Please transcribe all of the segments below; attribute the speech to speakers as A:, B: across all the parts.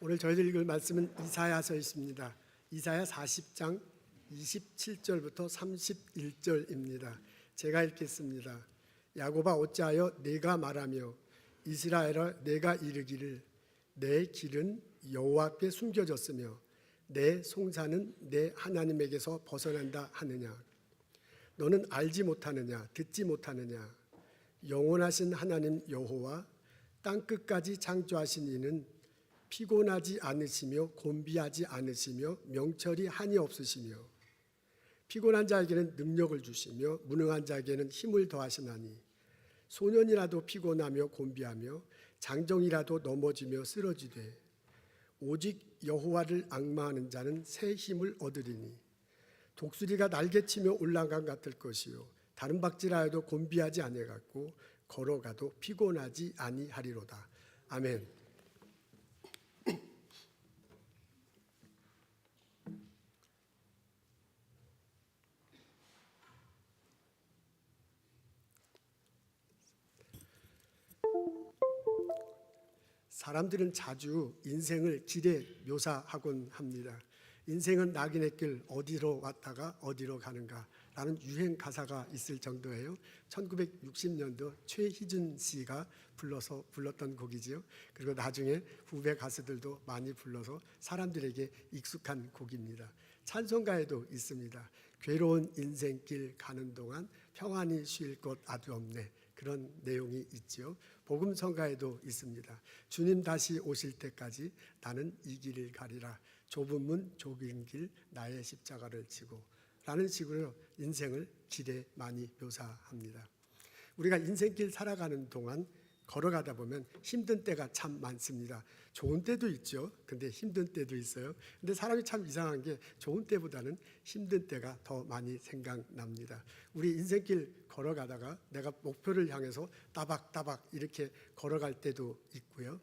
A: 오늘 저희들 읽을 말씀은 이사야서있습니다. 이사야 40장 27절부터 31절입니다. 제가 읽겠습니다. 야곱아 어찌하여 내가 말하며 이스라엘아 내가 이르기를 내 길은 여호와께 숨겨졌으며 내 송사는 내 하나님에게서 벗어난다 하느냐. 너는 알지 못하느냐 듣지 못하느냐. 영원하신 하나님 여호와 땅끝까지 창조하신 이는 피곤하지 않으시며 곤비하지 않으시며 명철이 한이 없으시며 피곤한 자에게는 능력을 주시며 무능한 자에게는 힘을 더하시나니 소년이라도 피곤하며 곤비하며 장정이라도 넘어지며 쓰러지되 오직 여호와를 앙마하는 자는 새 힘을 얻으리니 독수리가 날개치며 올라간 같을 것이요 다른 박질하여도 곤비하지 아니하고 걸어가도 피곤하지 아니하리로다. 아멘. 사람들은 자주 인생을 길에 묘사하곤 합니다. 인생은 낙인의 길 어디로 왔다가 어디로 가는가 라는 유행 가사가 있을 정도예요. 1960년도 최희준 씨가 불렀던 곡이지요. 그리고 나중에 후배 가수들도 많이 불러서 사람들에게 익숙한 곡입니다. 찬송가에도 있습니다. 괴로운 인생길 가는 동안 평안히 쉴 곳 아주 없네. 그런 내용이 있죠. 복음성가에도 있습니다. 주님 다시 오실 때까지 나는 이 길을 가리라. 좁은 문 좁은 길 나의 십자가를 지고 라는 식으로 인생을 길에 많이 묘사합니다. 우리가 인생길 살아가는 동안 걸어가다 보면 힘든 때가 참 많습니다. 좋은 때도 있죠. 근데 힘든 때도 있어요. 근데 사람이 참 이상한 게 좋은 때보다는 힘든 때가 더 많이 생각납니다. 우리 인생길 걸어가다가 내가 목표를 향해서 따박따박 이렇게 걸어갈 때도 있고요.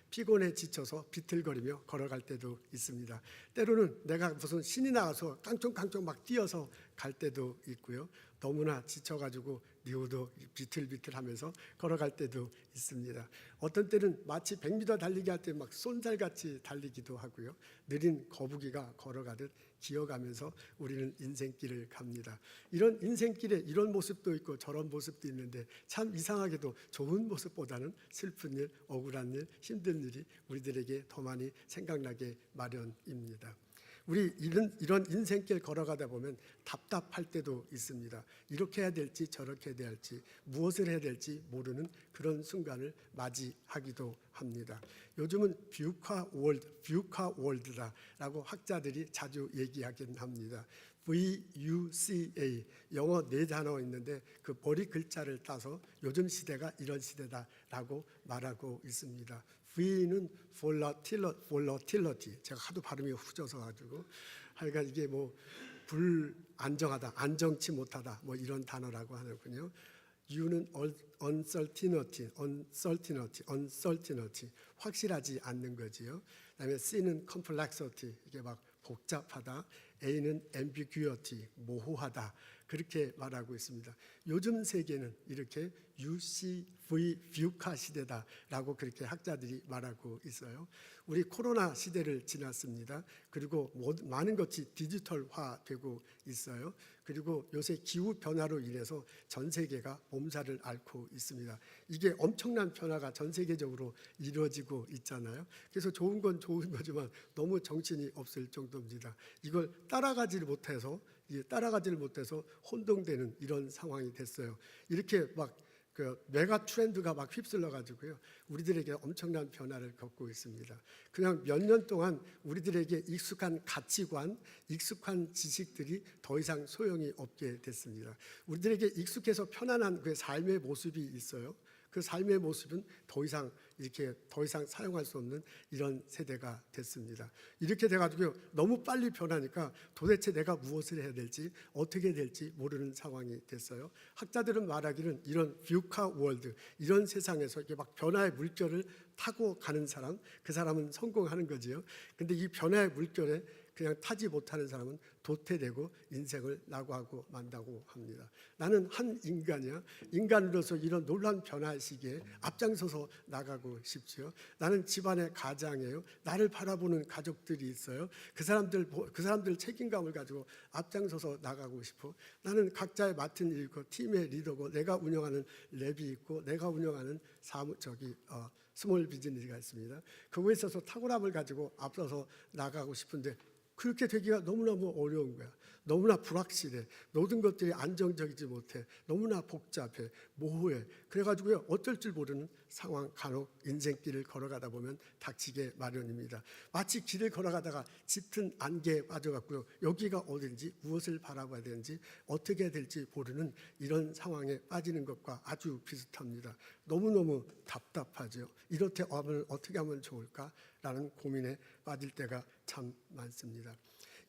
A: 피곤해 지쳐서 비틀거리며 걸어갈 때도 있습니다. 때로는 내가 무슨 신이 나와서 깡총깡총 막 뛰어서 갈 때도 있고요. 너무나 지쳐가지고 니우도 비틀비틀하면서 걸어갈 때도 있습니다. 어떤 때는 마치 100m 달리기 할 때 막 쏜살같이 달리기도 하고요. 느린 거북이가 걸어가듯 기어가면서 우리는 인생길을 갑니다. 이런 인생길에 이런 모습도 있고 저런 모습도 있는데 참 이상하게도 좋은 모습보다는 슬픈 일, 억울한 일, 힘든 일이 우리들에게 더 많이 생각나게 마련입니다. 우리 이런 인생길 걸어가다 보면 답답할 때도 있습니다. 이렇게 해야 될지 저렇게 해야 될지 무엇을 해야 될지 모르는 그런 순간을 맞이하기도 합니다. 요즘은 뷰카 월드라고 학자들이 자주 얘기하긴 합니다. VUCA 영어 4단어 있는데 그 머리 글자를 따서 요즘 시대가 이런 시대다라고 말하고 있습니다. V는 volatility 제가 하도 발음이 후져서 가지고 하여간 이게 뭐 불안정하다, 안정치 못하다 뭐 이런 단어라고 하는군요. U는 uncertainty 확실하지 않는 거지요. 그다음에 C는 complexity 이게 막 복잡하다. A는 ambiguity 모호하다. 그렇게 말하고 있습니다. 요즘 세계는 이렇게 VUCA 시대다라고 그렇게 학자들이 말하고 있어요. 우리 코로나 시대를 지났습니다. 그리고 많은 것이 디지털화되고 있어요. 그리고 요새 기후 변화로 인해서 전 세계가 몸살을 앓고 있습니다. 이게 엄청난 변화가 전 세계적으로 이루어지고 있잖아요. 그래서 좋은 건 좋은 거지만 너무 정신이 없을 정도입니다. 이걸 따라가지를 못해서 혼동되는 이런 상황이 됐어요. 이렇게 막 메가 트렌드가 막 휩쓸려 가지고요. 우리들에게 엄청난 변화를 겪고 있습니다. 그냥 몇 년 동안 우리들에게 익숙한 가치관, 익숙한 지식들이 더 이상 소용이 없게 됐습니다. 우리들에게 익숙해서 편안한 그 삶의 모습이 있어요. 그 삶의 모습은 더 이상 사용할 수 없는 이런 세대가 됐습니다. 이렇게 돼가지고 너무 빨리 변하니까 도대체 내가 무엇을 해야 될지 어떻게 해야 될지 모르는 상황이 됐어요. 학자들은 말하기는 이런 뷰카 월드 이런 세상에서 이렇게 막 변화의 물결을 타고 가는 사람, 그 사람은 성공하는 거지요. 근데 이 변화의 물결에 그냥 타지 못하는 사람은 도태되고 인생을 낙오하고 만다고 합니다. 나는 한 인간이야. 인간으로서 이런 놀라운 변화 시기에 앞장서서 나가고 싶지요. 나는 집안의 가장이에요. 나를 바라보는 가족들이 있어요. 그 사람들 책임감을 가지고 앞장서서 나가고 싶어. 나는 각자의 맡은 일이고 팀의 리더고 내가 운영하는 랩이 있고 내가 운영하는 스몰 비즈니스가 있습니다. 그거에 있어서 탁월함을 가지고 앞서서 나가고 싶은데 그렇게 되기가 너무너무 어려운 거야. 너무나 불확실해. 모든 것들이 안정적이지 못해. 너무나 복잡해. 모호해. 그래가지고요, 어쩔 줄 모르는 상황, 간혹 인생길을 걸어가다 보면 닥치게 마련입니다. 마치 길을 걸어가다가 짙은 안개에 빠져갖고요, 여기가 어딘지, 무엇을 바라봐야 되는지, 어떻게 될지 모르는 이런 상황에 빠지는 것과 아주 비슷합니다. 너무너무 답답하죠. 이렇게 하면 어떻게 하면 좋을까라는 고민에 빠질 때가 참 많습니다.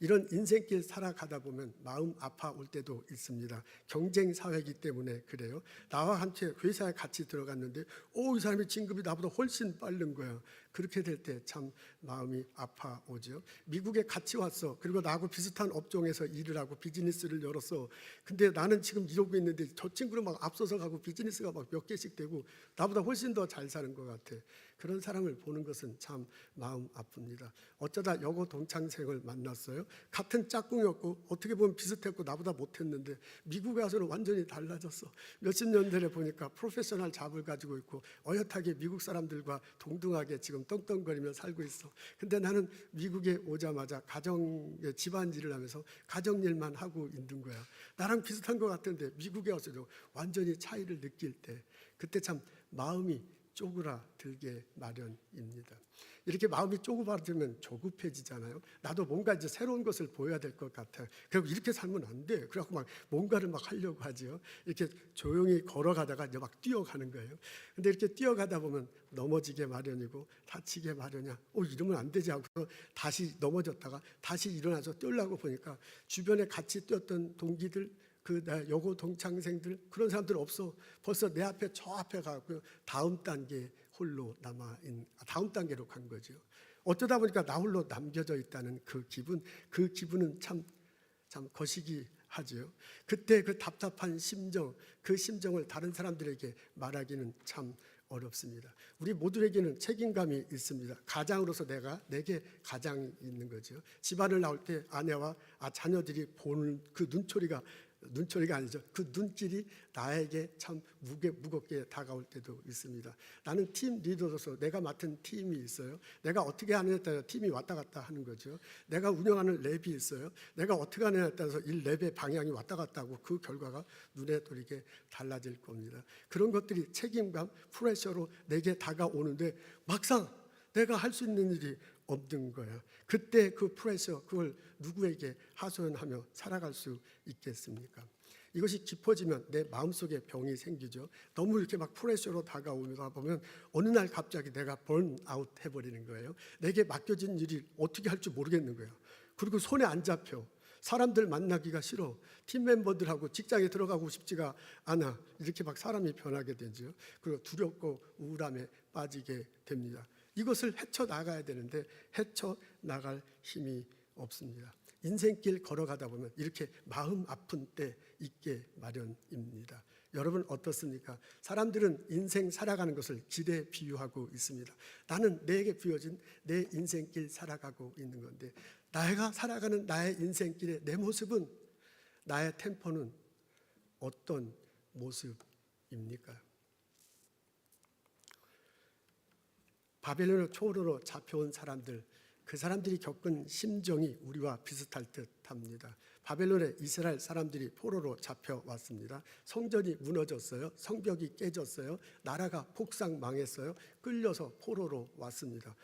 A: 이런 인생길 살아가다 보면 마음 아파올 때도 있습니다. 경쟁 사회이기 때문에 그래요. 나와 함께 회사에 같이 들어갔는데 이 사람의 진급이 나보다 훨씬 빠른 거야. 그렇게 될 때 참 마음이 아파오죠. 미국에 같이 왔어. 그리고 나하고 비슷한 업종에서 일을 하고 비즈니스를 열었어. 근데 나는 지금 이러고 있는데 저 친구는 막 앞서서 가고 비즈니스가 막 몇 개씩 되고 나보다 훨씬 더 잘 사는 것 같아. 그런 사람을 보는 것은 참 마음 아픕니다. 어쩌다 여고 동창생을 만났어요. 같은 짝꿍이었고 어떻게 보면 비슷했고 나보다 못했는데 미국에 와서는 완전히 달라졌어. 몇십 년 전에 보니까 프로페셔널 잡을 가지고 있고 어엿하게 미국 사람들과 동등하게 지금 떵떵거리며 살고 있어. 근데 나는 미국에 오자마자 가정의 집안일을 하면서 가정일만 하고 있는 거야. 나랑 비슷한 것 같은데 미국에 와서도 완전히 차이를 느낄 때 그때 참 마음이 쪼그라들게 마련입니다. 이렇게 마음이 쪼그라들면 조급해지잖아요. 나도 뭔가 이제 새로운 것을 보여야 될 것 같아요. 그리고 이렇게 살면 안 돼. 그래갖고 막 뭔가를 막 하려고 하죠. 이렇게 조용히 걸어가다가 이제 막 뛰어가는 거예요. 근데 이렇게 뛰어가다 보면 넘어지게 마련이고 다치게 마련이야. 이러면 안 되지 하고 다시 넘어졌다가 다시 일어나서 뛰려고 보니까 주변에 같이 뛰었던 동기들 여고 동창생들 그런 사람들 없어. 벌써 내 앞에 저 앞에 가고 다음 단계 홀로 다음 단계로 간 거죠. 어쩌다 보니까 나 홀로 남겨져 있다는 그 기분은 참 거시기 하죠. 그때 그 답답한 심정, 그 심정을 다른 사람들에게 말하기는 참 어렵습니다. 우리 모두에게는 책임감이 있습니다. 가장으로서 내게 가장이 있는 거죠. 집안을 나올 때 아내와 자녀들이 보는 그 눈초리가 아니죠. 그 눈길이 나에게 참 무겁게 다가올 때도 있습니다. 나는 팀 리더로서 내가 맡은 팀이 있어요. 내가 어떻게 하느냐에 따라 팀이 왔다 갔다 하는 거죠. 내가 운영하는 랩이 있어요. 내가 어떻게 하느냐에 따라서 이 랩의 방향이 왔다 갔다 하고 그 결과가 눈에 띄게 달라질 겁니다. 그런 것들이 책임감, 프레셔로 내게 다가오는데 막상 내가 할 수 있는 일이 없는 거야. 그때 그 프레셔, 그걸 누구에게 하소연하며 살아갈 수 있겠습니까? 이것이 깊어지면 내 마음속에 병이 생기죠. 너무 이렇게 막 프레셔로 다가오다 보면 어느 날 갑자기 내가 번아웃 해버리는 거예요. 내게 맡겨진 일이 어떻게 할 줄 모르겠는 거예요. 그리고 손에 안 잡혀. 사람들 만나기가 싫어. 팀 멤버들하고 직장에 들어가고 싶지가 않아. 이렇게 막 사람이 변하게 되죠. 그리고 두렵고 우울함에 빠지게 됩니다. 이것을 헤쳐나가야 되는데 헤쳐나갈 힘이 없습니다. 인생길 걸어가다 보면 이렇게 마음 아픈 때 있게 마련입니다. 여러분 어떻습니까? 사람들은 인생 살아가는 것을 길에 비유하고 있습니다. 나는 내게 부여진 내 인생길 살아가고 있는 건데 내가 살아가는 나의 인생길의 내 모습은, 나의 템포는 어떤 모습입니까? 바벨론의 초로로 잡혀온 사람들, 그 사람들이 겪은 심정이 우리와 비슷할 듯합니다. 바벨론에 이스라엘 사람들이 포로로 잡혀왔습니다. 성전이 무너졌어요. 성벽이 깨졌어요. 나라가 폭삭 망했어요. 끌려서 포로로 왔습니다.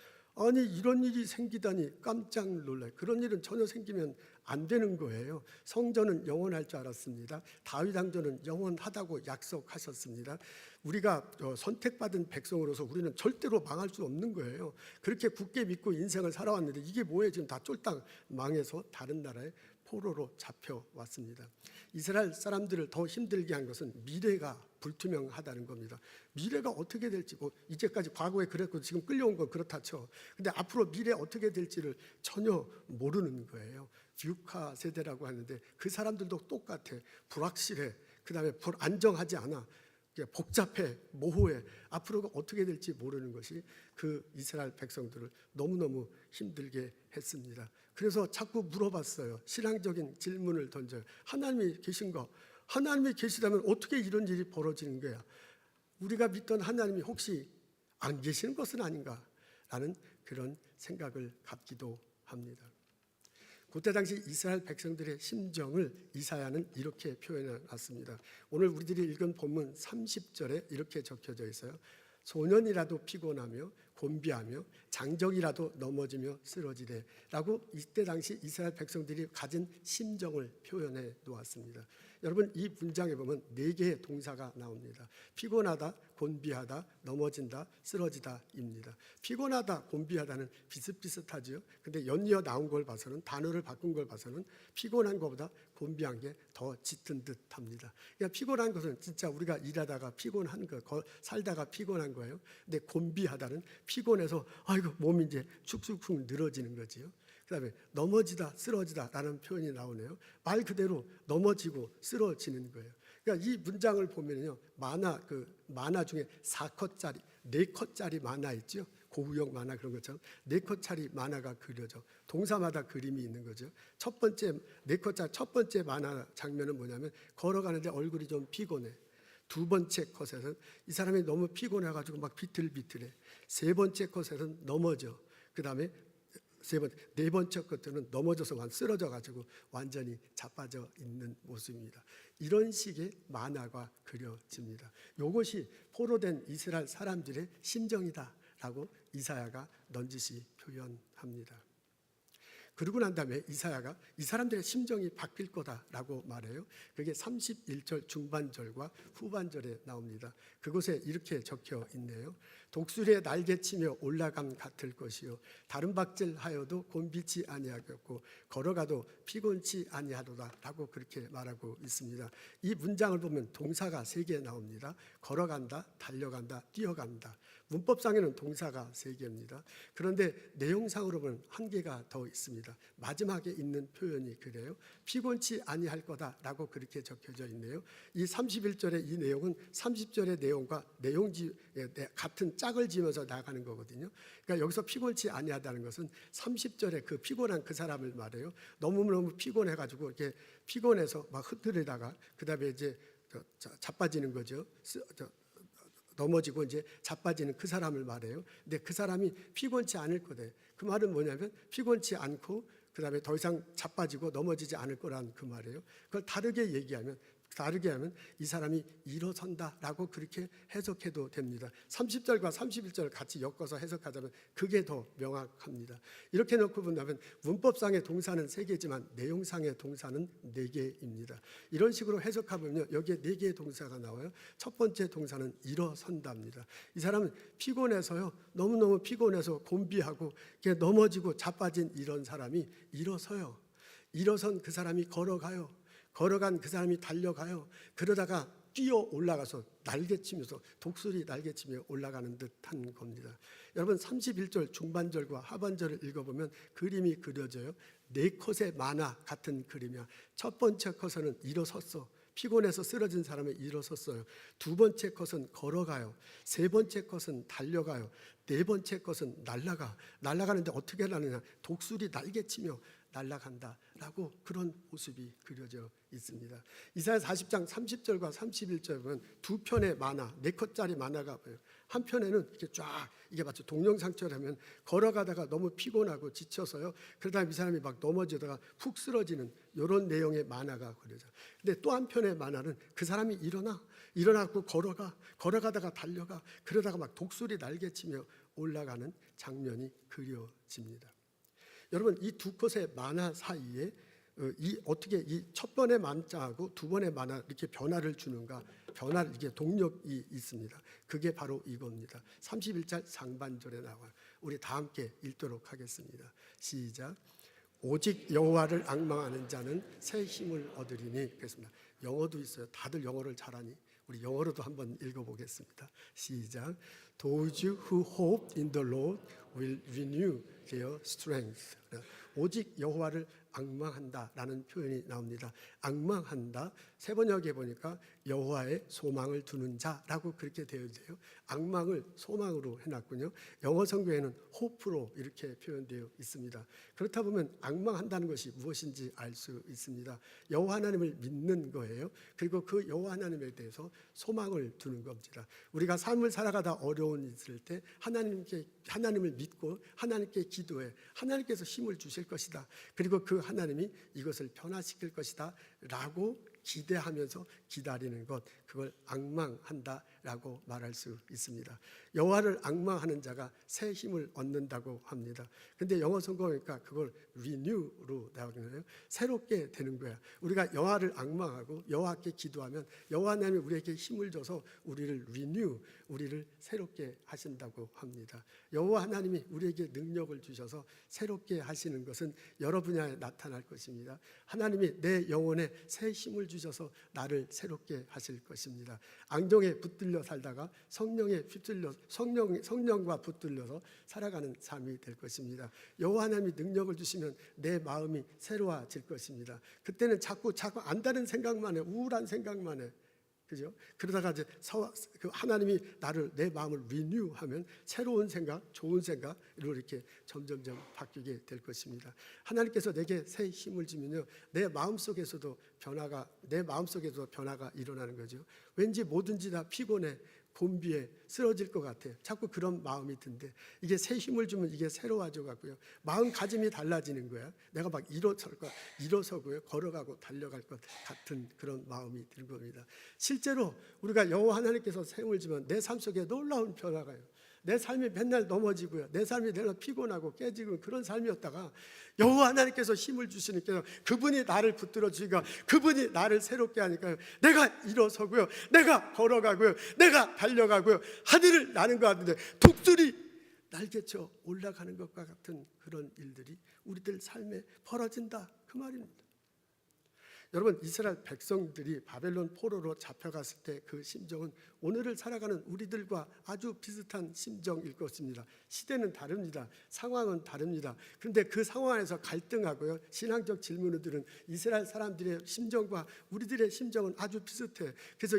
A: 아니 이런 일이 생기다니 깜짝 놀라요. 그런 일은 전혀 생기면 안 되는 거예요. 성전은 영원할 줄 알았습니다. 다윗 왕조는 영원하다고 약속하셨습니다. 우리가 선택받은 백성으로서 우리는 절대로 망할 수 없는 거예요. 그렇게 굳게 믿고 인생을 살아왔는데 이게 뭐예요? 지금 다 쫄딱 망해서 다른 나라에 포로로 잡혀왔습니다. 이스라엘 사람들을 더 힘들게 한 것은 미래가 불투명하다는 겁니다. 미래가 어떻게 될지, 뭐 이제까지 과거에 그랬고 지금 끌려온 건 그렇다 쳐. 근데 앞으로 미래 어떻게 될지를 전혀 모르는 거예요. 뷰카 세대라고 하는데 그 사람들도 똑같아. 불확실해. 그다음에 불안정하지 않아. 복잡해, 모호해. 앞으로가 어떻게 될지 모르는 것이 그 이스라엘 백성들을 너무너무 힘들게 했습니다. 그래서 자꾸 물어봤어요. 신앙적인 질문을 던져요. 하나님이 계신가? 하나님이 계시다면 어떻게 이런 일이 벌어지는 거야? 우리가 믿던 하나님이 혹시 안 계시는 것은 아닌가? 라는 그런 생각을 갖기도 합니다. 그때 당시 이스라엘 백성들의 심정을 이사야는 이렇게 표현해 놨습니다. 오늘 우리들이 읽은 본문 30절에 이렇게 적혀져 있어요. 소년이라도 피곤하며 곤비하며 장정이라도 넘어지며 쓰러지되 라고 이때 당시 이스라엘 백성들이 가진 심정을 표현해 놓았습니다. 여러분, 이 문장에 보면 4개의 동사가 나옵니다. 피곤하다, 곤비하다, 넘어진다, 쓰러지다입니다. 피곤하다, 곤비하다는 비슷비슷하지요. 근데 연이어 나온 걸 봐서는, 단어를 바꾼 걸 봐서는 피곤한 것보다 곤비한 게 더 짙은 듯합니다. 그러니까 피곤한 것은 진짜 우리가 일하다가 피곤한 거, 살다가 피곤한 거예요. 근데 곤비하다는 피곤해서 아이고 몸이 이제 축축축 늘어지는 거지요. 그다음에 넘어지다, 쓰러지다라는 표현이 나오네요. 말 그대로 넘어지고 쓰러지는 거예요. 그러니까 이 문장을 보면요, 만화 중에 4컷짜리, 4컷짜리 만화 있죠. 고구형 만화 그런 것처럼 4컷짜리 만화가 그려져. 동사마다 그림이 있는 거죠. 첫 번째 4컷짜리 첫 번째 만화 장면은 뭐냐면 걸어가는데 얼굴이 좀 피곤해. 두 번째 컷에서는 이 사람이 너무 피곤해가지고 막 비틀비틀해. 세 번째 컷에서는 넘어져. 그 다음에 네 번째 것들은 넘어져서 쓰러져가지고 완전히 자빠져 있는 모습입니다. 이런 식의 만화가 그려집니다. 이것이 포로된 이스라엘 사람들의 심정이다라고 이사야가 넌지시 표현합니다. 그러고 난 다음에 이사야가 이 사람들의 심정이 바뀔 거다라고 말해요. 그게 31절 중반절과 후반절에 나옵니다. 그곳에 이렇게 적혀 있네요. 독수리의 날개치며 올라감 같을 것이요 다른 박질하여도 곤비치 아니하겠고 걸어가도 피곤치 아니하도다라고 그렇게 말하고 있습니다. 이 문장을 보면 동사가 3개 나옵니다. 걸어간다, 달려간다, 뛰어간다. 문법상에는 동사가 3개입니다. 그런데 내용상으로 보면 1개가 더 있습니다. 마지막에 있는 표현이 그래요. 피곤치 아니할 거다라고 그렇게 적혀져 있네요. 이 31절의 이 내용은 30절의 내용과 같은 짝을 지면서 나가는 거거든요. 그러니까 여기서 피곤치 아니하다는 것은 30절에 그 피곤한 그 사람을 말해요. 너무너무 피곤해가지고 이렇게 피곤해서 막 흐트리다가 그다음에 이제 자빠지는 거죠. 넘어지고 이제 자빠지는 그 사람을 말해요. 근데 그 사람이 피곤치 않을 거다. 그 말은 뭐냐면 피곤치 않고 그다음에 더 이상 자빠지고 넘어지지 않을 거라는 그 말이에요. 그걸 다르게 하면 이 사람이 일어선다라고 그렇게 해석해도 됩니다. 30절과 31절을 같이 엮어서 해석하자면 그게 더 명확합니다. 이렇게 놓고 본다면 문법상의 동사는 3개지만 내용상의 동사는 4개입니다. 이런 식으로 해석하면요, 여기에 4개의 동사가 나와요. 첫 번째 동사는 일어선답니다. 이 사람은 피곤해서요, 너무너무 피곤해서 곤비하고 넘어지고 자빠진 이런 사람이 일어서요. 일어선 그 사람이 걸어가요. 걸어간 그 사람이 달려가요. 그러다가 뛰어 올라가서 날개치면서 독수리 날개치며 올라가는 듯한 겁니다. 여러분 31절 중반절과 하반절을 읽어보면 그림이 그려져요. 4컷의 만화 같은 그림이야. 첫 번째 컷은 일어섰어. 피곤해서 쓰러진 사람이 일어섰어요. 두 번째 컷은 걸어가요. 세 번째 컷은 달려가요. 네 번째 컷은 날아가는데 어떻게 나느냐, 독수리 날개치며 날아간다라고 그런 모습이 그려져 있습니다. 이사야 40장 30절과 31절 보면 2편의 만화, 4컷짜리 만화가 보여요. 한 편에는 이렇게 쫙, 이게 마치 동영상처럼 하면 걸어가다가 너무 피곤하고 지쳐서요, 그러다 이 사람이 막 넘어지다가 푹 쓰러지는 이런 내용의 만화가 그려져요. 근데 또 한 편의 만화는 그 사람이 일어나고 걸어가다가 달려가, 그러다가 막 독수리 날개치며 올라가는 장면이 그려집니다. 여러분, 이 2컷의 만화 사이에 어떻게 이 첫 번의 만자하고 두 번의 만화 이렇게 변화를 주는가? 이게 동력이 있습니다. 그게 바로 이겁니다. 31절 상반절에 나와요. 우리 다 함께 읽도록 하겠습니다. 시작. 오직 여호와를 앙망하는 자는 새 힘을 얻으리니. 그랬습니다. 영어도 있어요. 다들 영어를 잘하니 우리 영어로도 한번 읽어보겠습니다. 시작. Those who hope in the Lord will renew their strength. 오직 여호와를 앙망한다라는 표현이 나옵니다. 앙망한다. 세번역에 보니까 여호와의 소망을 두는 자라고 그렇게 되어 있어요. 앙망을 소망으로 해놨군요. 영어 성경에는 hope로 이렇게 표현되어 있습니다. 그렇다 보면 앙망한다는 것이 무엇인지 알 수 있습니다. 여호와 하나님을 믿는 거예요. 그리고 그 여호와 하나님에 대해서 소망을 두는 겁니다. 우리가 삶을 살아가다 어려운 일이 있을 때 하나님을 믿고 하나님께 기도해 하나님께서 힘을 주실 것이다. 그리고 그 하나님이 이것을 변화시킬 것이다 라고 기대하면서 기다리는 것, 그걸 앙망한다라고 말할 수 있습니다. 여호와를 앙망하는 자가 새 힘을 얻는다고 합니다. 근데 영어 성경이니까 그걸 renew로 나오잖아요. 새롭게 되는 거야. 우리가 여호와를 앙망하고 여호와께 기도하면 여호와 하나님이 우리에게 힘을 줘서 우리를 renew, 우리를 새롭게 하신다고 합니다. 여호와 하나님이 우리에게 능력을 주셔서 새롭게 하시는 것은 여러 분야에 나타날 것입니다. 하나님이 내 영혼에 새 힘을 주셔서 나를 새롭게 하실 것입니다. 앙정에 붙들려 살다가 성령과 붙들려서 살아가는 삶이 될 것입니다. 여호와 하나님이 능력을 주시면 내 마음이 새로워질 것입니다. 그때는 자꾸 안다는 생각만 해, 우울한 생각만 해. 그죠? 그러다가 이제 하나님이 내 마음을 리뉴하면 새로운 생각, 좋은 생각으로 이렇게 점점점 바뀌게 될 것입니다. 하나님께서 내게 새 힘을 주면요, 내 마음속에서도 변화가 일어나는 거죠. 왠지 뭐든지 다 피곤해, 곤비해, 쓰러질 것 같아. 자꾸 그런 마음이 든데 이게 새 힘을 주면 이게 새로워져 갖고요, 마음가짐이 달라지는 거야. 내가 막 일어서고요, 걸어가고 달려갈 것 같은 그런 마음이 들 겁니다. 실제로 우리가 여호와 하나님께서 새 힘을 주면 내 삶 속에 놀라운 변화가요. 내 삶이 맨날 넘어지고요, 내 삶이 맨날 피곤하고 깨지고 그런 삶이었다가 여호와 하나님께서 힘을 주시니까 그분이 나를 붙들어 주니까 그분이 나를 새롭게 하니까요, 내가 일어서고요, 내가 걸어가고요, 내가 달려가고요, 하늘을 나는 것 같은데 독수리 날개쳐 올라가는 것과 같은 그런 일들이 우리들 삶에 벌어진다, 그 말입니다. 여러분, 이스라엘 백성들이 바벨론 포로로 잡혀갔을 때 그 심정은 오늘을 살아가는 우리들과 아주 비슷한 심정일 것입니다. 시대는 다릅니다. 상황은 다릅니다. 그런데 그 상황에서 갈등하고요, 신앙적 질문들은 이스라엘 사람들의 심정과 우리들의 심정은 아주 비슷해. 그래서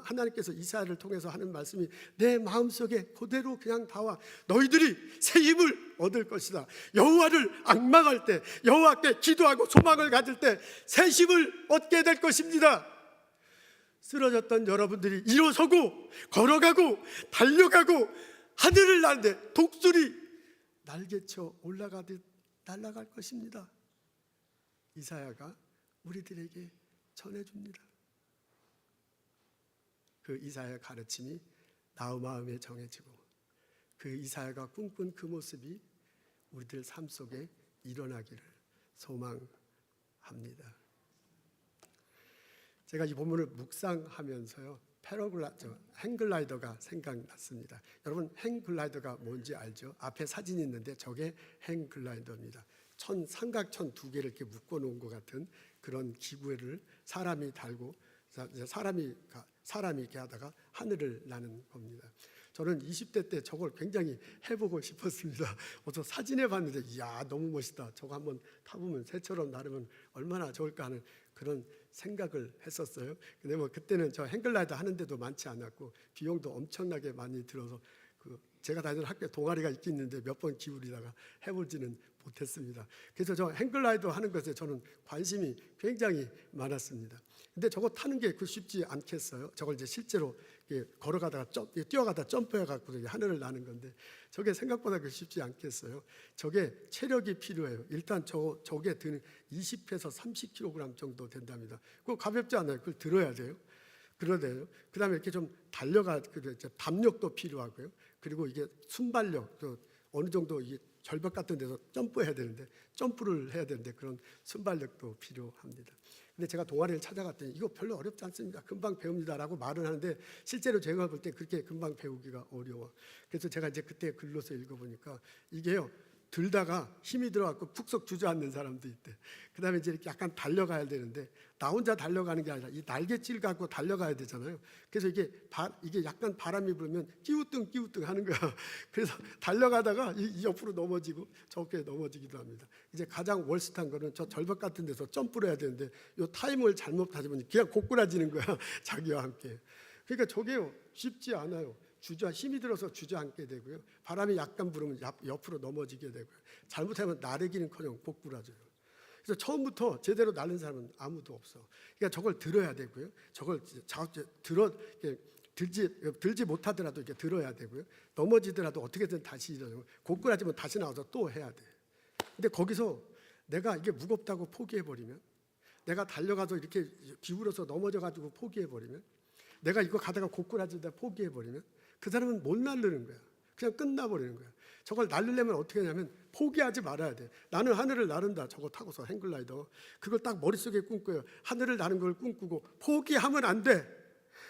A: 하나님께서 이사야를 통해서 하는 말씀이 내 마음속에 그대로 그냥 다와. 너희들이 새 힘을 얻을 것이다. 여호와를 앙망할 때, 여호와께 기도하고 소망을 가질 때 새 힘을 얻게 될 것입니다. 쓰러졌던 여러분들이 일어서고 걸어가고 달려가고 하늘을 날되 독수리 날개쳐 올라가듯 날아갈 것입니다. 이사야가 우리들에게 전해줍니다. 그 이사야 가르침이 나의 마음에 정해지고 그 이사야가 꿈꾼 그 모습이 우리들 삶 속에 일어나기를 소망합니다. 제가 이 본문을 묵상하면서요, 행글라이더가 생각났습니다. 여러분, 행글라이더가 뭔지 알죠? 앞에 사진이 있는데 저게 행글라이더입니다. 삼각천 두 개를 이렇게 묶어 놓은 것 같은 그런 기구를 사람이 달고 사람이 이렇게 하다가 하늘을 나는 겁니다. 저는 20대 때 저걸 굉장히 해보고 싶었습니다. 어서 사진에 봤는데 이야, 너무 멋있다. 저거 한번 타보면 새처럼 나르면 얼마나 좋을까 하는 그런 생각을 했었어요. 근데 그때는 저 행글라이더 하는데도 많지 않았고 비용도 엄청나게 많이 들어서 제가 다니는 학교에 동아리가 있긴 있는데 몇 번 기울이다가 해보지는 못했습니다. 그래서 저 행글라이더 하는 것에 저는 관심이 굉장히 많았습니다. 근데 저거 타는 게 쉽지 않겠어요? 저걸 이제 실제로 걸어가다가 뛰어가다 점프해갖고 하늘을 나는 건데 저게 생각보다 쉽지 않겠어요? 저게 체력이 필요해요. 일단 저게 드는 20에서 30kg 정도 된답니다. 그거 가볍지 않아요. 그걸 들어야 돼요. 그러네요. 그 다음에 이렇게 좀 담력도 필요하고요. 그리고 이게 순발력, 또 어느 정도 이게 절벽 같은 데서 점프를 해야 되는데 그런 순발력도 필요합니다. 근데 제가 동아리를 찾아갔더니 이거 별로 어렵지 않습니다. 금방 배웁니다라고 말을 하는데 실제로 제가 볼 때 그렇게 금방 배우기가 어려워. 그래서 제가 이제 그때 글로서 읽어보니까 이게요, 들다가 힘이 들어갖고 푹썩 주저앉는 사람도 있대. 그다음에 이제 이렇게 약간 달려가야 되는데 나 혼자 달려가는 게 아니라 이 날갯질 갖고 달려가야 되잖아요. 그래서 이게 약간 바람이 불면 끼우뚱 하는 거야. 그래서 달려가다가 이 옆으로 넘어지고 저렇게 넘어지기도 합니다. 이제 가장 월스트한 거는 저 절벽 같은 데서 점프를 해야 되는데 요 타임을 잘못 다지면 그냥 고꾸라지는 거야. 자기와 함께. 그러니까 저게요 쉽지 않아요. 힘이 들어서 주저앉게 되고요. 바람이 약간 불으면 옆으로 넘어지게 되고요. 잘못하면 나르기는커녕 고꾸라져요. 그래서 처음부터 제대로 날는 사람은 아무도 없어. 그러니까 저걸 들어야 되고요. 저걸 들지 못하더라도 이렇게 들어야 되고요. 넘어지더라도 어떻게든 다시 일어나고 고꾸라지면 다시 나와서 또 해야 돼. 근데 거기서 내가 이게 무겁다고 포기해버리면, 내가 달려가서 이렇게 기울어서 넘어져가지고 포기해버리면, 내가 이거 가다가 고꾸라지다 포기해버리면 그 사람은 못 날르는 거야. 그냥 끝나버리는 거야. 저걸 날리려면 어떻게 하냐면 포기하지 말아야 돼. 나는 하늘을 나른다. 저거 타고서 행글라이더. 그걸 딱 머릿속에 꿈꿔요. 하늘을 나는 걸 꿈꾸고 포기하면 안 돼.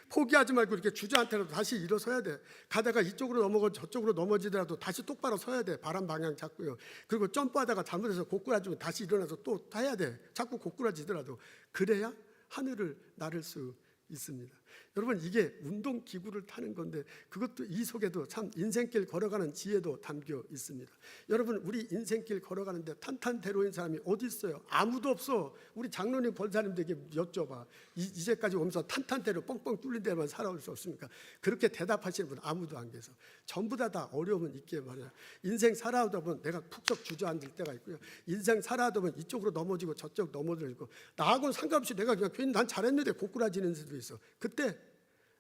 A: 포기하지 말고 이렇게 주저앉더라도 다시 일어서야 돼. 가다가 이쪽으로 넘어가 저쪽으로 넘어지더라도 다시 똑바로 서야 돼. 바람 방향 잡고요. 그리고 점프하다가 잘못해서 고꾸라지면 다시 일어나서 또 타야 돼. 자꾸 고꾸라지더라도. 그래야 하늘을 나를 수 있습니다. 여러분 이게 운동기구를 타는 건데 그것도 이 속에도 참 인생길 걸어가는 지혜도 담겨 있습니다. 여러분 우리 인생길 걸어가는데 탄탄대로인 사람이 어디 있어요? 아무도 없어. 우리 장로님 권사님들에게 여쭤봐. 이제까지 오면서 탄탄대로 뻥뻥 뚫린 데만 살아올 수 없습니까? 그렇게 대답하시는 분 아무도 안 계셔. 전부 다 어려움은 있게 말이야. 인생 살아오다 보면 내가 푹썩 주저앉을 때가 있고요. 인생 살아오다 보면 이쪽으로 넘어지고 저쪽 넘어지고 나하고는 상관없이 내가 그냥 괜히 난 잘했는데 고꾸라지는 수도 있어. 그때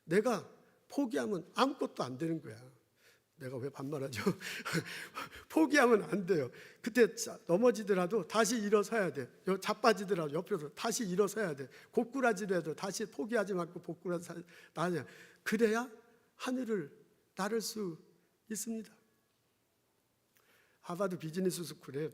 A: 내가 포기하면 아무것도 안 되는 거야. 내가 왜 반말하죠? 포기하면 안 돼요. 그때 넘어지더라도 다시 일어서야 돼. 자빠지더라도 옆으로 다시 일어서야 돼. 고꾸라지더라도 다시 포기하지 말고 고꾸라져 나냐. 그래야 하늘을 나를 수 있습니다. 하버드 비즈니스 스쿨에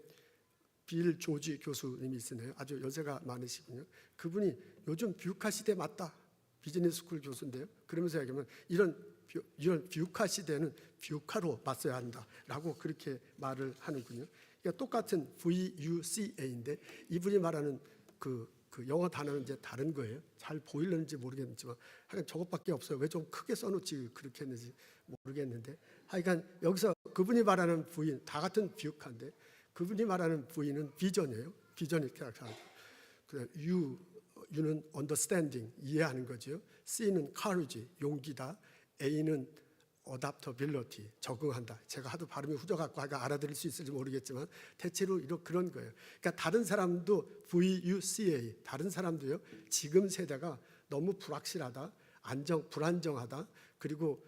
A: 빌 조지 교수님이 있으네요. 아주 연세가 많으시군요. 그분이 요즘 뷰카 시대 맞다. 비즈니스 스쿨 교수인데요. 그러면서 얘기하면 이런 뷰카 시대는 뷰카로 맞서야 한다라고 그렇게 말을 하는군요. 그러니까 똑같은 VUCA인데 이분이 말하는 그 영어 단어는 이제 다른 거예요. 잘 보이려는지 모르겠지만 하여간 저것밖에 없어요. 왜 좀 크게 써놓지 그렇게 했는지 모르겠는데 하여간 여기서 그분이 말하는 V는 다 같은 뷰카인데 그분이 말하는 V는 비전이에요. 비전 이렇게 하고 U는 understanding, 이해하는 거죠. C는 courage, 용기다. A는 adaptability, 적응한다. 제가 하도 발음이 후져갖고 알아들을 수 있을지 모르겠지만 대체로 그런 거예요. 그러니까 다른 사람도 VUCA, 다른 사람도요. 지금 세대가 너무 불확실하다, 불안정하다, 그리고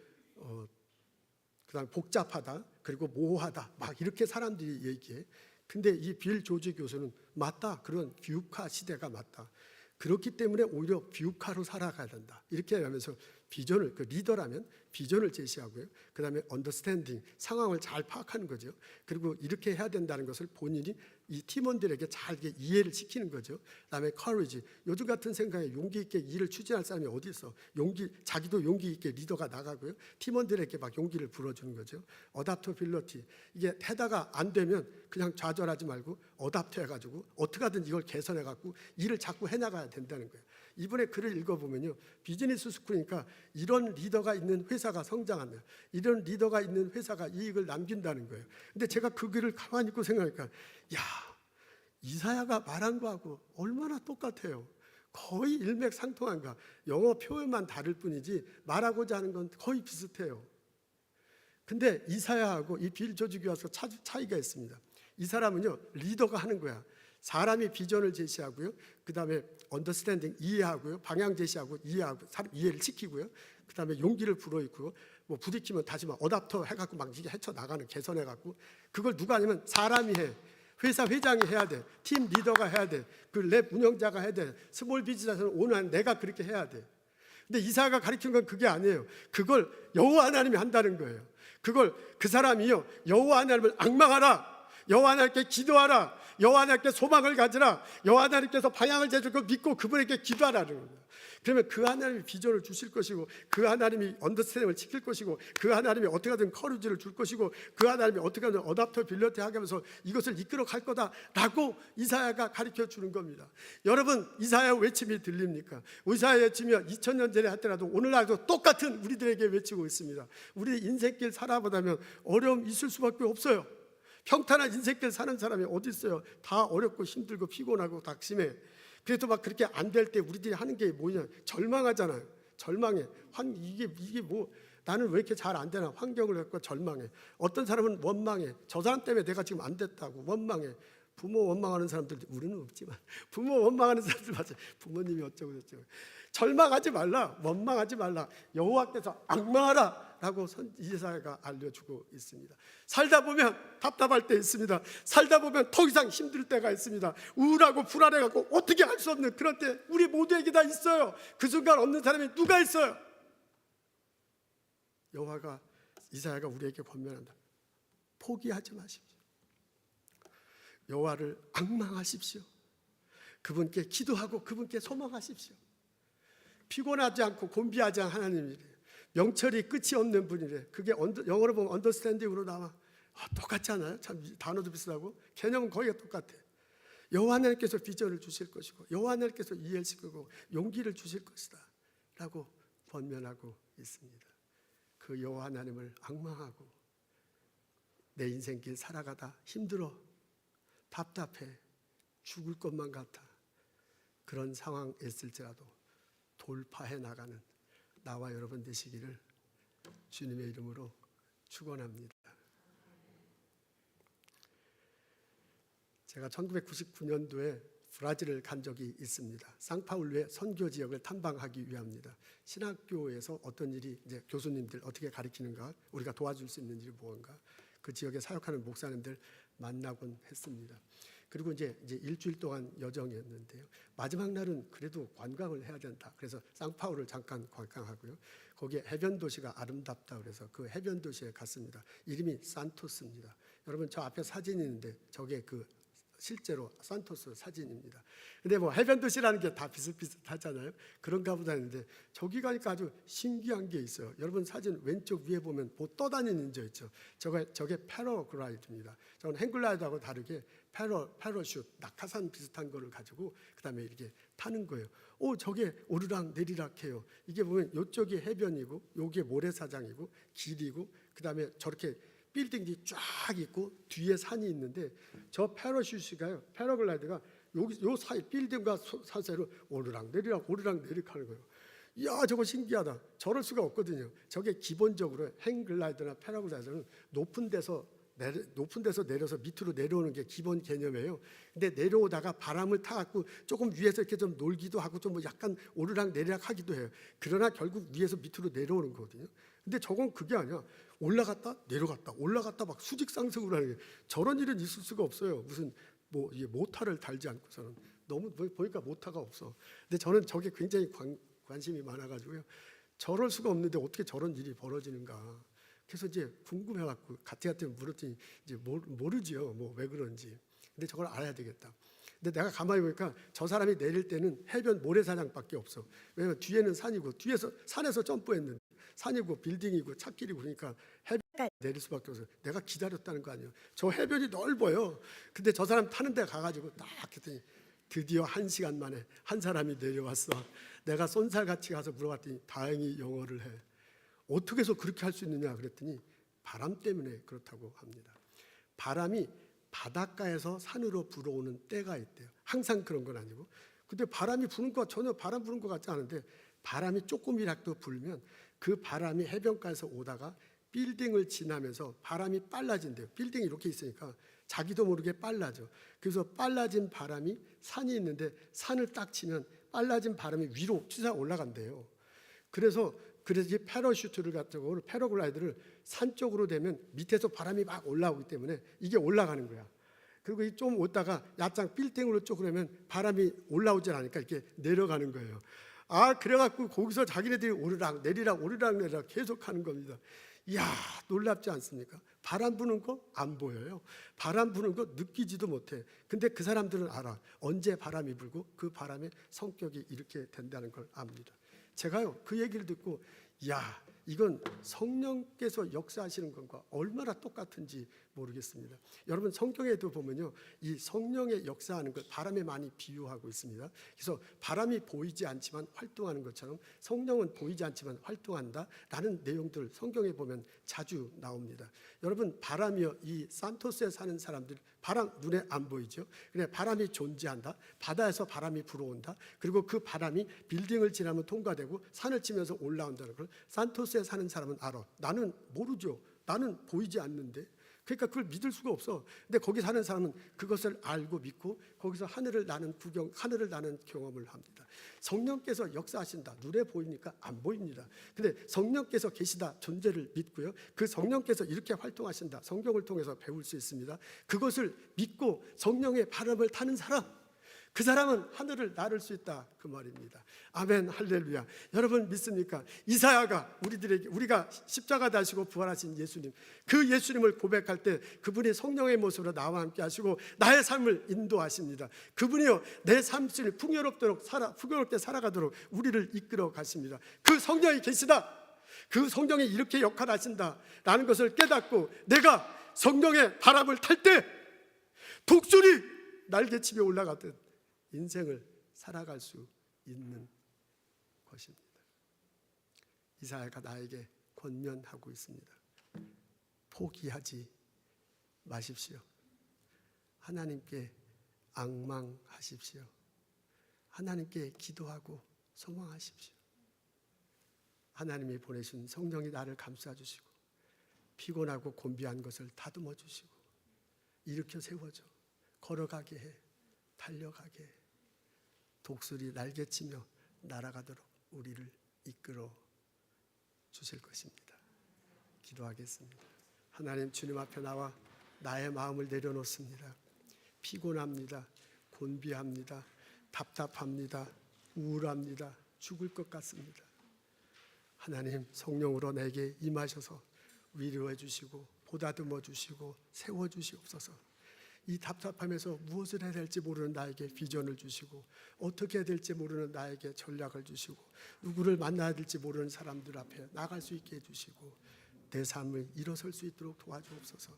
A: 그다음 복잡하다, 그리고 모호하다, 막 이렇게 사람들이 얘기해. 근데 이 빌 조지 교수는 맞다. 그런 뷰카 시대가 맞다. 그렇기 때문에 오히려 뷰카로 살아가야 된다. 이렇게 하면서 비전을, 리더라면 비전을 제시하고요. 그 다음에 언더스탠딩, 상황을 잘 파악하는 거죠. 그리고 이렇게 해야 된다는 것을 본인이 이 팀원들에게 잘 이해를 시키는 거죠. 그 다음에 courage, 요즘 같은 생각에 용기 있게 일을 추진할 사람이 어디 있어. 자기도 용기 있게 리더가 나가고요. 팀원들에게 막 용기를 불어주는 거죠. adaptability, 이게 하다가 안 되면 그냥 좌절하지 말고 어답트 해가지고 어떻게 하든 이걸 개선해갖고 일을 자꾸 해나가야 된다는 거예요. 이번에 글을 읽어보면요. 비즈니스 스쿨이니까 이런 리더가 있는 회사가 성장한다. 이런 리더가 있는 회사가 이익을 남긴다는 거예요. 근데 제가 그 글을 가만히 있고 생각하니까 이사야가 말한 거하고 얼마나 똑같아요. 거의 일맥상통한가. 영어 표현만 다를 뿐이지 말하고자 하는 건 거의 비슷해요. 근데 이사야하고 이 빌 조지 교수하고 차이가 있습니다. 이 사람은요. 리더가 하는 거야. 사람이 비전을 제시하고요. 그 다음에 언더스탠딩, 이해하고요. 방향 제시하고 이해하고 이해를 시키고요. 그 다음에 용기를 불어익고 뭐 부딪히면 다시 막 어답터 해갖고 막 이게 헤쳐나가는, 개선해갖고 그걸 누가 하냐면 사람이 해. 회사 회장이 해야 돼. 팀 리더가 해야 돼. 그 랩 운영자가 해야 돼. 스몰 비즈니스는 오늘 내가 그렇게 해야 돼. 근데 이사야가 가르친 건 그게 아니에요. 그걸 여호와 하나님이 한다는 거예요. 그걸 그 사람이요. 여호와 하나님을 앙망하라. 여호와 하나님께 기도하라. 여호와 하나님께 소망을 가지라. 여호와 하나님께서 방향을 제줄 거 믿고 그분에게 기도하라는 겁니다. 그러면 그 하나님이 비전을 주실 것이고, 그 하나님이 언더스탠딩을 지킬 것이고, 그 하나님이 어떻게든 커리지를 줄 것이고, 그 하나님이 어떻게든 어답터 빌려테 하면서 이것을 이끌어 갈 거다라고 이사야가 가르쳐 주는 겁니다. 여러분, 이사야 외침이 들립니까? 이사야 외침이 2000년 전에 하더라도 오늘날도 똑같은 우리들에게 외치고 있습니다. 우리 인생길 살아보다면 어려움 있을 수밖에 없어요. 평탄한 인생길 사는 사람이 어디 있어요? 다 어렵고 힘들고 피곤하고 낙심해. 그래도 막 그렇게 안 될 때 우리들이 하는 게 뭐냐? 절망하잖아요. 절망해. 이게 뭐 나는 왜 이렇게 잘 안 되나? 환경을 갖고 절망해. 어떤 사람은 원망해. 저 사람 때문에 내가 지금 안 됐다고 원망해. 부모 원망하는 사람들, 우리는 없지만 부모 원망하는 사람들 맞아요. 부모님이 어쩌고 저쩌고. 절망하지 말라, 원망하지 말라. 여호와께서 악망하라 라고 이사야가 알려주고 있습니다. 살다 보면 답답할 때 있습니다. 살다 보면 더 이상 힘들 때가 있습니다. 우울하고 불안해갖고 어떻게 할 수 없는 그런 때 우리 모두에게 다 있어요. 그 순간 없는 사람이 누가 있어요? 이사야가 우리에게 권면한다. 포기하지 마십시오. 여호와를 악망하십시오. 그분께 기도하고 그분께 소망하십시오. 피곤하지 않고 곤비하지 않은 하나님이래. 명철이 끝이 없는 분이래. 그게 영어로 보면 언더스탠딩으로 나와. 똑같지 않아요? 참 단어도 비슷하고 개념은 거의 똑같아. 여호와 하나님께서 비전을 주실 것이고, 여호와 하나님께서 이해를 시키고 용기를 주실 것이다 라고 권면하고 있습니다. 그 여호와 하나님을 악망하고 내 인생길 살아가다 힘들어, 답답해, 죽을 것만 같아, 그런 상황이었을지라도 돌파해 나가는 나와 여러분 되시기를 주님의 이름으로 축원합니다. 제가 1999년도에 브라질을 간 적이 있습니다. 상파울루의 선교 지역을 탐방하기 위함입니다. 신학교에서 어떤 일이 이제 교수님들 어떻게 가르치는가, 우리가 도와줄 수 있는 일이 무언가, 그 지역에 사역하는 목사님들 만나곤 했습니다. 그리고 이제 일주일 동안 여정이었는데요. 마지막 날은 그래도 관광을 해야 된다. 그래서 상파울을 잠깐 관광하고요. 거기에 해변 도시가 아름답다 그래서 그 해변 도시에 갔습니다. 이름이 산토스입니다. 여러분 저 앞에 사진이 있는데 저게 그 실제로 산토스 사진입니다. 근데 뭐 해변 도시라는 게 다 비슷비슷하잖아요. 그런가 보다 했는데 저기 가니까 아주 신기한 게 있어요. 여러분 사진 왼쪽 위에 보면 뭐 떠다니는 저 있죠. 저게 패러글라이드입니다. 저건 행글라이드하고 다르게 패러슛, 낙하산 비슷한 거를 가지고 그다음에 이렇게 타는 거예요. 저게 오르락 내리락 해요. 이게 보면 이쪽이 해변이고 요게 모래사장이고 길이고 그다음에 저렇게 빌딩이 쫙 있고 뒤에 산이 있는데 저 패러슛이가요, 패러글라이드가 요 사이 빌딩과 산 사이로 오르락 내리락 하는 거예요. 이야 저거 신기하다. 저럴 수가 없거든요. 저게 기본적으로 행글라이드나 패러글라이드는 높은 데서 내려서 밑으로 내려오는 게 기본 개념이에요. 근데 내려오다가 바람을 타갖고 조금 위에서 이렇게 좀 놀기도 하고 좀 뭐 약간 오르락 내리락 하기도 해요. 그러나 결국 위에서 밑으로 내려오는 거거든요. 근데 저건 그게 아니야. 올라갔다 내려갔다 올라갔다 막 수직 상승으로 하는 게, 저런 일은 있을 수가 없어요. 무슨 뭐 이게 모타를 달지 않고서는, 너무 보니까 모타가 없어. 근데 저는 저게 굉장히 관심이 많아가지고요. 저럴 수가 없는데 어떻게 저런 일이 벌어지는가. 그래서 이제 궁금해갖고 같이 물었더니 이제 모르지요. 뭐 왜 그런지. 근데 저걸 알아야 되겠다. 근데 내가 가만히 보니까 저 사람이 내릴 때는 해변 모래사장밖에 없어. 왜냐면 뒤에는 산이고, 뒤에서 산에서 점프했는데 산이고 빌딩이고 찻길이고 그러니까 해변 내릴 수밖에 없어요. 내가 기다렸다는 거 아니에요. 저 해변이 넓어요. 근데 저 사람 타는 데 가가지고 딱 했더니 드디어 1시간 만에 한 사람이 내려왔어. 내가 쏜살같이 가서 물어봤더니 다행히 영어를 해. 어떻게 해서 그렇게 할 수 있느냐 그랬더니 바람 때문에 그렇다고 합니다. 바람이 바닷가에서 산으로 불어오는 때가 있대요. 항상 그런 건 아니고. 근데 바람이 부는 거 전혀 바람 부는 것 같지 않은데 바람이 조금이라도 불면 그 바람이 해변가에서 오다가 빌딩을 지나면서 바람이 빨라진대요. 빌딩이 이렇게 있으니까 자기도 모르게 빨라져. 그래서 빨라진 바람이 산이 있는데 산을 딱 치면 빨라진 바람이 위로 치사 올라간대요. 그래서 이 패러슈트를 가지고 패러글라이드를 산 쪽으로 되면 밑에서 바람이 막 올라오기 때문에 이게 올라가는 거야. 그리고 좀 오다가 야장 빌딩으로 쪽 그러면 바람이 올라오지 않으니까 이렇게 내려가는 거예요. 그래갖고 거기서 자기네들이 오르락 내리락 계속 하는 겁니다. 이야, 놀랍지 않습니까? 바람 부는 거 안 보여요. 바람 부는 거 느끼지도 못해. 근데 그 사람들은 알아. 언제 바람이 불고 그 바람의 성격이 이렇게 된다는 걸 압니다. 제가요, 그 얘기를 듣고 이야, 이건 성령께서 역사하시는 것과 얼마나 똑같은지 모르겠습니다. 여러분, 성경에도 보면요, 이 성령의 역사하는 걸 바람에 많이 비유하고 있습니다. 그래서 바람이 보이지 않지만 활동하는 것처럼 성령은 보이지 않지만 활동한다 라는 내용들 성경에 보면 자주 나옵니다. 여러분, 바람이요, 이 산토스에 사는 사람들, 바람 눈에 안 보이죠. 그래, 바람이 존재한다. 바다에서 바람이 불어온다. 그리고 그 바람이 빌딩을 지나면 통과되고 산을 치면서 올라온다는 걸 산토스에 사는 사람은 알아. 나는 모르죠. 나는 보이지 않는데. 그러니까 그걸 믿을 수가 없어. 근데 거기 사는 사람은 그것을 알고 믿고 거기서 하늘을 나는 경험을 합니다. 성령께서 역사하신다. 눈에 보이니까 안 보입니다. 근데 성령께서 계시다 존재를 믿고요. 그 성령께서 이렇게 활동하신다. 성경을 통해서 배울 수 있습니다. 그것을 믿고 성령의 바람을 타는 사람, 그 사람은 하늘을 나를 수 있다, 그 말입니다. 아멘, 할렐루야. 여러분 믿습니까? 이사야가 우리가 십자가 다시고 부활하신 예수님, 그 예수님을 고백할 때 그분이 성령의 모습으로 나와 함께 하시고 나의 삶을 인도하십니다. 그분이요, 내 삶을 풍요롭게 살아가도록 우리를 이끌어 가십니다. 그 성령이 계시다, 그 성령이 이렇게 역할하신다라는 것을 깨닫고 내가 성령의 바람을 탈 때 독수리 날개치며 올라가듯 인생을 살아갈 수 있는 것입니다. 이사야가 나에게 권면하고 있습니다. 포기하지 마십시오. 하나님께 앙망하십시오. 하나님께 기도하고 소망하십시오. 하나님이 보내신 성령이 나를 감싸주시고 피곤하고 곤비한 것을 다듬어 주시고 일으켜 세워줘 걸어가게 해, 달려가게 해, 독수리 날개치며 날아가도록 우리를 이끌어 주실 것입니다. 기도하겠습니다. 하나님, 주님 앞에 나와 나의 마음을 내려놓습니다. 피곤합니다. 곤비합니다. 답답합니다. 우울합니다. 죽을 것 같습니다. 하나님, 성령으로 내게 임하셔서 위로해 주시고 보다듬어 주시고 세워 주시옵소서. 이 답답함에서 무엇을 해야 될지 모르는 나에게 비전을 주시고 어떻게 해야 될지 모르는 나에게 전략을 주시고 누구를 만나야 될지 모르는 사람들 앞에 나갈 수 있게 해주시고 내 삶을 일어설 수 있도록 도와주옵소서.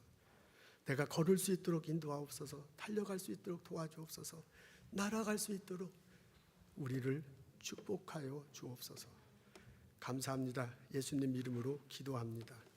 A: 내가 걸을 수 있도록 인도하옵소서. 달려갈 수 있도록 도와주옵소서. 날아갈 수 있도록 우리를 축복하여 주옵소서. 감사합니다. 예수님 이름으로 기도합니다.